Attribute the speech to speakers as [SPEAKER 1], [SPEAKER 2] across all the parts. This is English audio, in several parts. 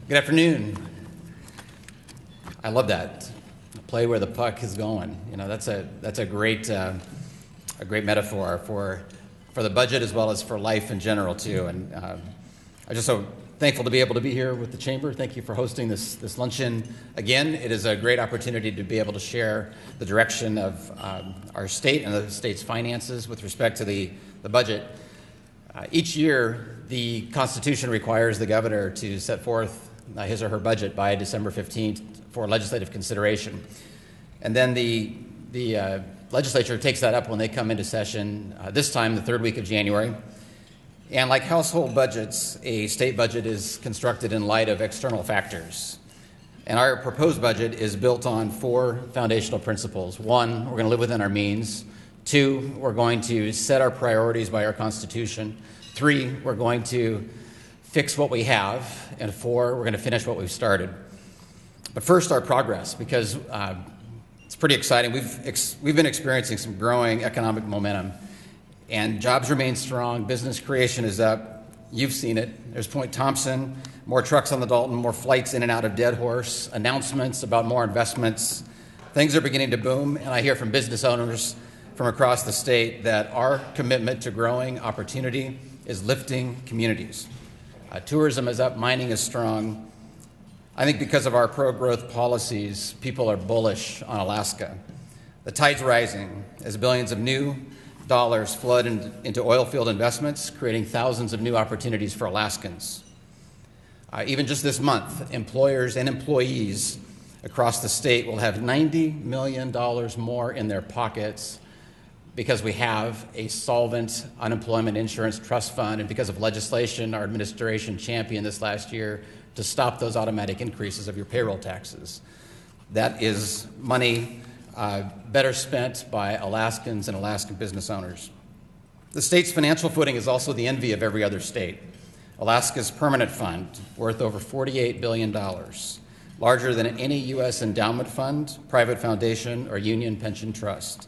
[SPEAKER 1] Good afternoon. I love that. Play where the puck is going. You know, that's a great metaphor for the budget as well as for life in general too. And I'm just so thankful to be able to be here with the Chamber. Thank you for hosting this luncheon again. It is a great opportunity to be able to share the direction of our state and the state's finances with respect to the budget. Each year, the Constitution requires the governor to set forth his or her budget by December 15th for legislative consideration. And then the legislature takes that up when they come into session, this time the third week of January. And like household budgets, a state budget is constructed in light of external factors. And our proposed budget is built on four foundational principles. One, we're going to live within our means. Two, we're going to set our priorities by our Constitution. Three, we're going to fix what we have. And four, we're going to finish what we've started. But first, our progress, because it's pretty exciting. We've been experiencing some growing economic momentum, and jobs remain strong. Business creation is up. You've seen it. There's Point Thompson, more trucks on the Dalton, more flights in and out of Deadhorse, announcements about more investments. Things are beginning to boom, and I hear from business owners from across the state that our commitment to growing opportunity is lifting communities. Tourism is up, mining is strong. I think because of our pro-growth policies, people are bullish on Alaska. The tide's rising as billions of new dollars flood into oil field investments, creating thousands of new opportunities for Alaskans. Even just this month, employers and employees across the state will have $90 million more in their pockets because we have a solvent unemployment insurance trust fund, and because of legislation our administration championed this last year to stop those automatic increases of your payroll taxes. That is money better spent by Alaskans and Alaskan business owners. The state's financial footing is also the envy of every other state. Alaska's permanent fund, worth over $48 billion, larger than any U.S. endowment fund, private foundation, or union pension trust.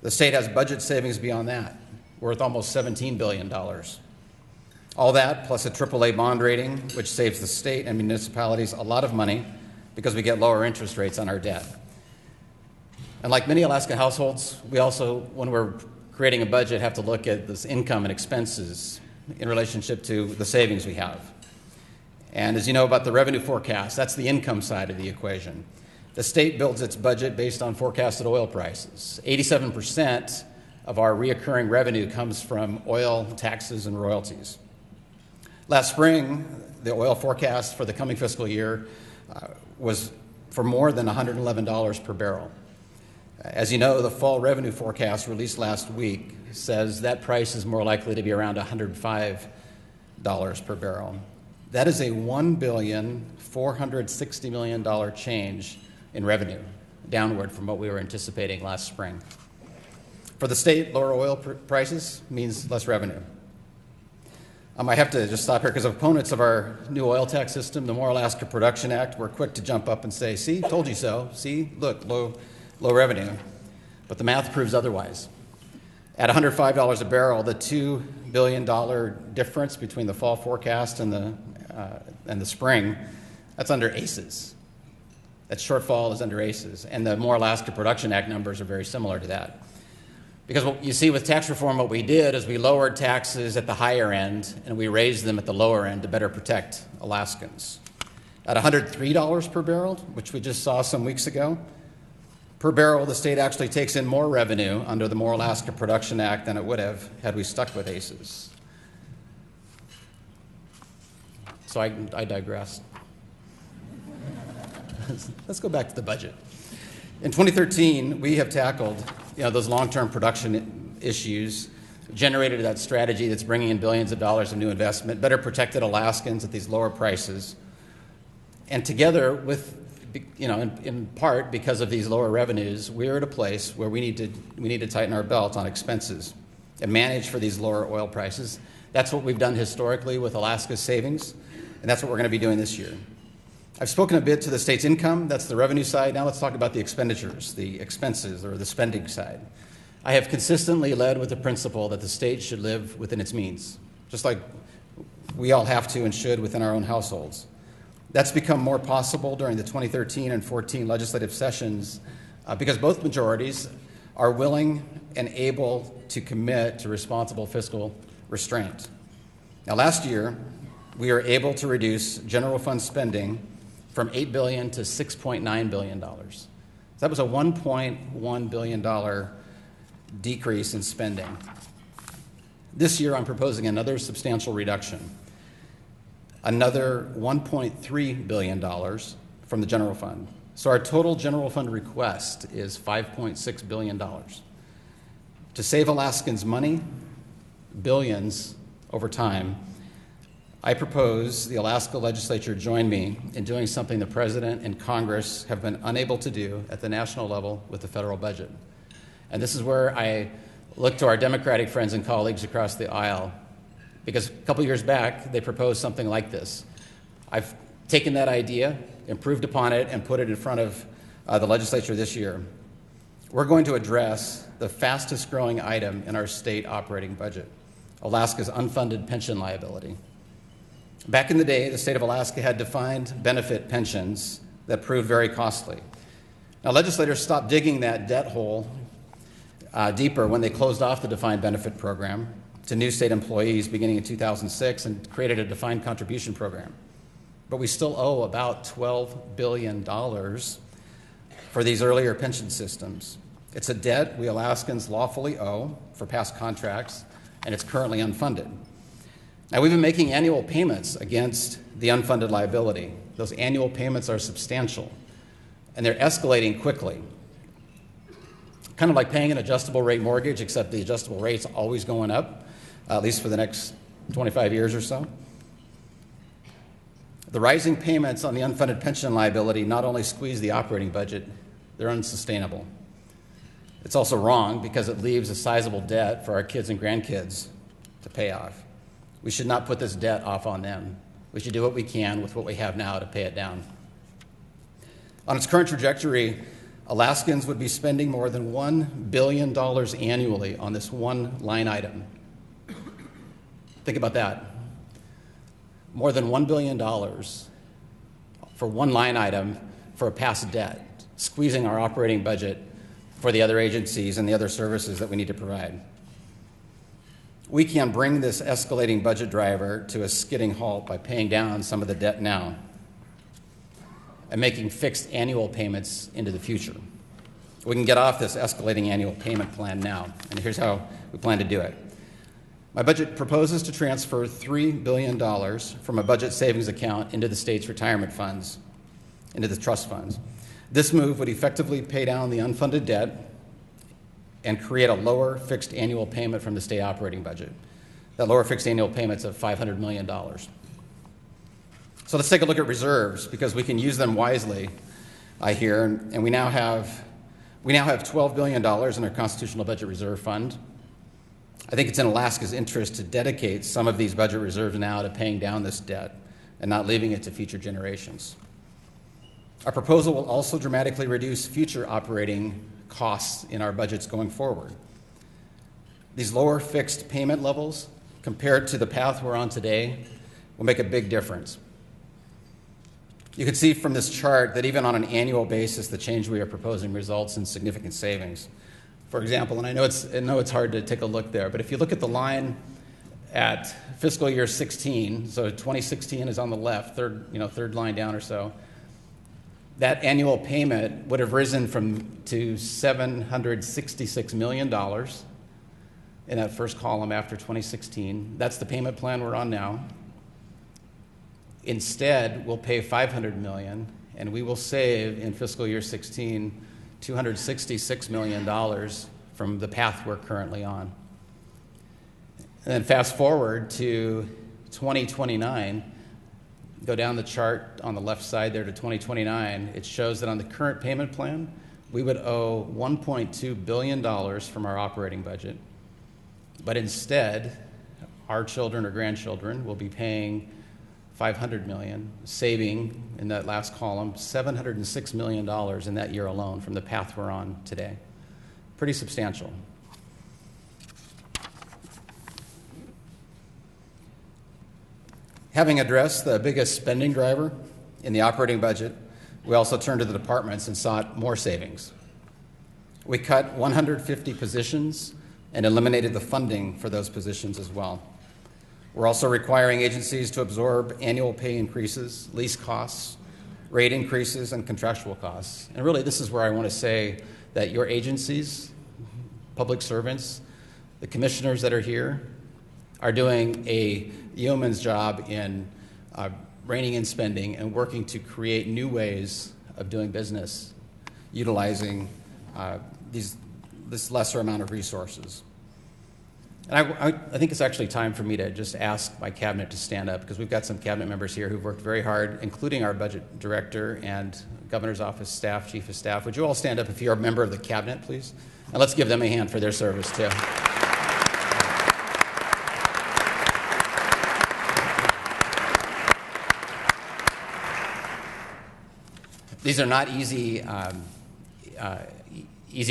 [SPEAKER 1] The state has budget savings beyond that, worth almost $17 billion. All that, plus a AAA bond rating, which saves the state and municipalities a lot of money because we get lower interest rates on our debt. And like many Alaska households, we also, when we're creating a budget, have to look at this income and expenses in relationship to the savings we have. And as you know about the revenue forecast, that's the income side of the equation. The state builds its budget based on forecasted oil prices. 87% of our reoccurring revenue comes from oil, taxes, and royalties. Last spring, the oil forecast for the coming fiscal year was for more than $111 per barrel. As you know, the fall revenue forecast released last week says that price is more likely to be around $105 per barrel. That is a $1,460 million change in revenue, downward from what we were anticipating last spring. For the state, lower oil prices means less revenue. I have to just stop here because opponents of our new oil tax system, the More Alaska Production Act, were quick to jump up and say, see, told you so. See, look, low revenue. But the math proves otherwise. At $105 a barrel, the $2 billion difference between the fall forecast and the spring, that's under ACEs. That shortfall is under ACEs. And the More Alaska Production Act numbers are very similar to that. Because what you see with tax reform, what we did is we lowered taxes at the higher end and we raised them at the lower end to better protect Alaskans. At $103 per barrel, which we just saw some weeks ago, per barrel the state actually takes in more revenue under the More Alaska Production Act than it would have had we stuck with ACEs. So I digress. Let's go back to the budget. In 2013, we have tackled those long-term production issues, generated that strategy that's bringing in billions of dollars of new investment, better protected Alaskans at these lower prices, and together with, in part because of these lower revenues, we're at a place where we need to tighten our belt on expenses and manage for these lower oil prices. That's what we've done historically with Alaska's savings, and that's what we're going to be doing this year. I've spoken a bit to the state's income. That's the revenue side. Now let's talk about the expenditures, the expenses, or the spending side. I have consistently led with the principle that the state should live within its means, just like we all have to and should within our own households. That's become more possible during the 2013 and 14 legislative sessions because both majorities are willing and able to commit to responsible fiscal restraint. Now, last year, we were able to reduce general fund spending from $8 billion to $6.9 billion. So that was a $1.1 billion decrease in spending. This year, I'm proposing another substantial reduction, another $1.3 billion from the general fund. So our total general fund request is $5.6 billion. To save Alaskans money, billions over time, I propose the Alaska legislature join me in doing something the President and Congress have been unable to do at the national level with the federal budget. And this is where I look to our Democratic friends and colleagues across the aisle, because a couple years back, they proposed something like this. I've taken that idea, improved upon it, and put it in front of the legislature this year. We're going to address the fastest growing item in our state operating budget, Alaska's unfunded pension liability. Back in the day, the state of Alaska had defined benefit pensions that proved very costly. Now, legislators stopped digging that debt hole deeper when they closed off the defined benefit program to new state employees beginning in 2006 and created a defined contribution program. But we still owe about $12 billion for these earlier pension systems. It's a debt we Alaskans lawfully owe for past contracts, and it's currently unfunded. Now, we've been making annual payments against the unfunded liability. Those annual payments are substantial, and they're escalating quickly. Kind of like paying an adjustable rate mortgage, except the adjustable rate's always going up, at least for the next 25 years or so. The rising payments on the unfunded pension liability not only squeeze the operating budget, they're unsustainable. It's also wrong because it leaves a sizable debt for our kids and grandkids to pay off. We should not put this debt off on them. We should do what we can with what we have now to pay it down. On its current trajectory, Alaskans would be spending more than $1 billion annually on this one line item. Think about that. More than $1 billion for one line item for a past debt, squeezing our operating budget for the other agencies and the other services that we need to provide. We can bring this escalating budget driver to a skidding halt by paying down some of the debt now and making fixed annual payments into the future. We can get off this escalating annual payment plan now, and here's how we plan to do it. My budget proposes to transfer $3 billion from a budget savings account into the state's retirement funds, into the trust funds. This move would effectively pay down the unfunded debt and create a lower fixed annual payment from the state operating budget. That lower fixed annual payment's of $500 million. So let's take a look at reserves, because we can use them wisely, I hear, and we now have $12 billion in our Constitutional Budget Reserve Fund. I think it's in Alaska's interest to dedicate some of these budget reserves now to paying down this debt and not leaving it to future generations. Our proposal will also dramatically reduce future operating costs in our budgets going forward. These lower fixed payment levels, compared to the path we're on today, will make a big difference. You can see from this chart that even on an annual basis, the change we are proposing results in significant savings. For example, and I know it's hard to take a look there, but if you look at the line at fiscal year 16, so 2016 is on the left, third line down or so, that annual payment would have risen to $766 million in that first column after 2016. That's the payment plan we're on now. Instead, we'll pay $500 million, and we will save in fiscal year 16 $266 million from the path we're currently on. And then fast forward to 2029, go down the chart on the left side there to 2029, it shows that on the current payment plan, we would owe $1.2 billion from our operating budget. But instead, our children or grandchildren will be paying $500 million, saving, in that last column, $706 million in that year alone from the path we're on today. Pretty substantial. Having addressed the biggest spending driver In the operating budget, we also turned to the departments and sought more savings. We cut 150 positions and eliminated the funding for those positions as well. We're also requiring agencies to absorb annual pay increases, lease costs, rate increases, and contractual costs. And really, this is where I want to say that your agencies, public servants, the commissioners that are here, are doing a yeoman's job in reining in spending and working to create new ways of doing business, utilizing this lesser amount of resources. And I think it's actually time for me to just ask my cabinet to stand up, because we've got some cabinet members here who've worked very hard, including our budget director and governor's office staff, chief of staff. Would you all stand up if you're a member of the cabinet, please? And let's give them a hand for their service, too. These are not easy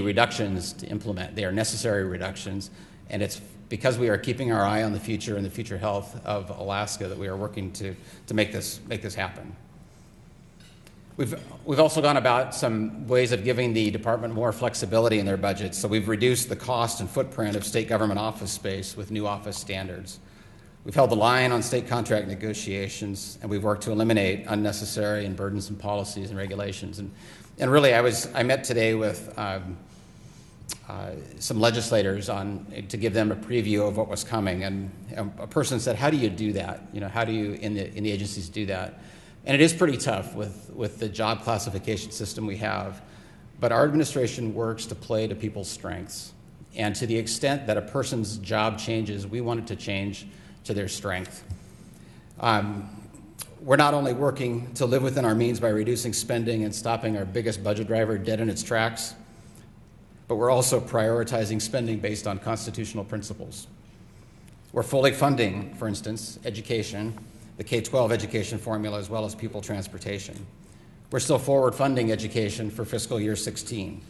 [SPEAKER 1] reductions to implement. They are necessary reductions, and it's because we are keeping our eye on the future and the future health of Alaska that we are working to make this happen. We've also gone about some ways of giving the department more flexibility in their budgets. So we've reduced the cost and footprint of state government office space with new office standards. We've held the line on state contract negotiations, and we've worked to eliminate unnecessary and burdensome policies and regulations. And really, I met today with some legislators to give them a preview of what was coming. And a person said, "How do you do that? How do you in the agencies do that?" And it is pretty tough with the job classification system we have. But our administration works to play to people's strengths. And to the extent that a person's job changes, we want it to change to their strength. We're not only working to live within our means by reducing spending and stopping our biggest budget driver dead in its tracks, but we're also prioritizing spending based on constitutional principles. We're fully funding, for instance, education, the K-12 education formula, as well as people transportation. We're still forward funding education for fiscal year 16.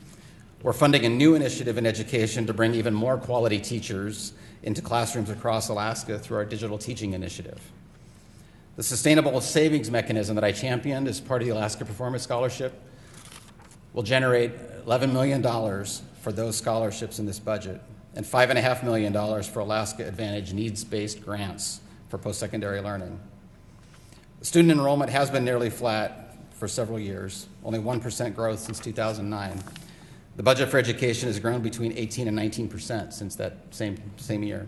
[SPEAKER 1] We're funding a new initiative in education to bring even more quality teachers into classrooms across Alaska through our digital teaching initiative. The sustainable savings mechanism that I championed as part of the Alaska Performance Scholarship will generate $11 million for those scholarships in this budget, and $5.5 million for Alaska Advantage needs-based grants for post-secondary learning. Student enrollment has been nearly flat for several years, only 1% growth since 2009. The budget for education has grown between 18 and 19% since that same year.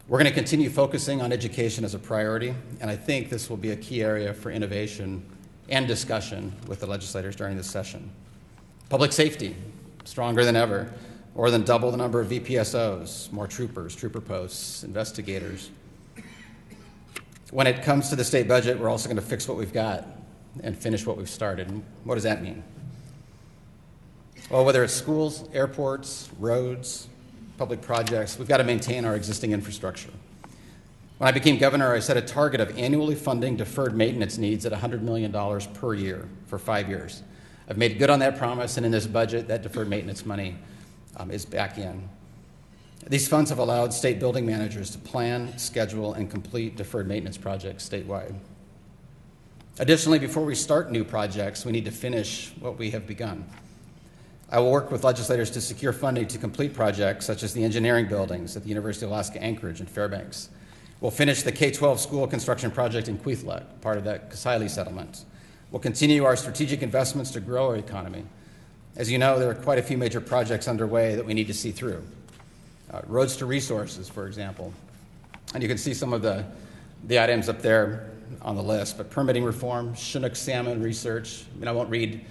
[SPEAKER 1] We're going to continue focusing on education as a priority, and I think this will be a key area for innovation and discussion with the legislators during this session. Public safety, stronger than ever, more than double the number of VPSOs, more troopers, trooper posts, investigators. When it comes to the state budget, we're also going to fix what we've got and finish what we've started. And what does that mean? Well, whether it's schools, airports, roads, public projects, we've got to maintain our existing infrastructure. When I became governor, I set a target of annually funding deferred maintenance needs at $100 million per year for 5 years. I've made good on that promise, and in this budget, that deferred maintenance money is back in. These funds have allowed state building managers to plan, schedule, and complete deferred maintenance projects statewide. Additionally, before we start new projects, we need to finish what we have begun. I will work with legislators to secure funding to complete projects such as the engineering buildings at the University of Alaska Anchorage and Fairbanks. We'll finish the K-12 school construction project in Kwethluk, part of that Kasaili settlement. We'll continue our strategic investments to grow our economy. As you know, there are quite a few major projects underway that we need to see through. Roads to resources, for example. And you can see some of the items up there on the list, but permitting reform, Chinook salmon research. I won't read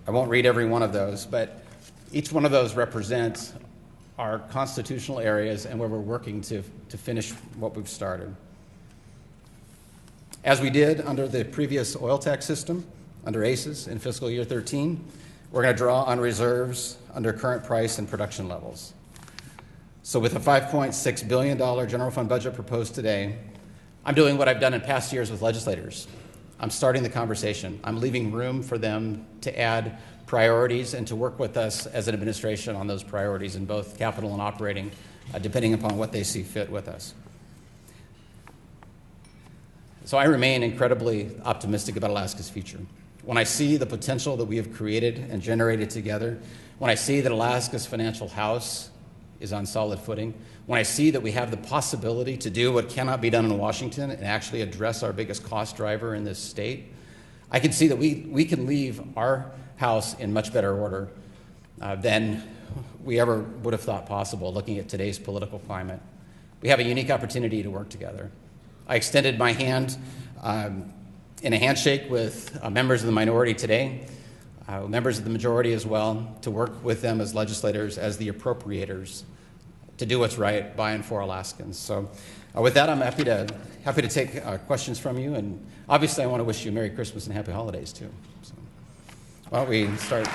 [SPEAKER 1] every one of those, but each one of those represents our constitutional areas and where we're working to finish what we've started. As we did under the previous oil tax system, under ACES in fiscal year 13, we're going to draw on reserves under current price and production levels. So with a $5.6 billion general fund budget proposed today, I'm doing what I've done in past years with legislators. I'm starting the conversation. I'm leaving room for them to add priorities and to work with us as an administration on those priorities in both capital and operating, depending upon what they see fit with us. So I remain incredibly optimistic about Alaska's future. When I see the potential that we have created and generated together, when I see that Alaska's financial house is on solid footing, when I see that we have the possibility to do what cannot be done in Washington and actually address our biggest cost driver in this state, I can see that we can leave our house in much better order than we ever would have thought possible looking at today's political climate. We have a unique opportunity to work together. I extended my hand in a handshake with members of the minority today, members of the majority as well, to work with them as legislators, as the appropriators, to do what's right by and for Alaskans. So with that, I'm happy to take questions from you, and obviously I want to wish you Merry Christmas and Happy Holidays too. So, why don't we start?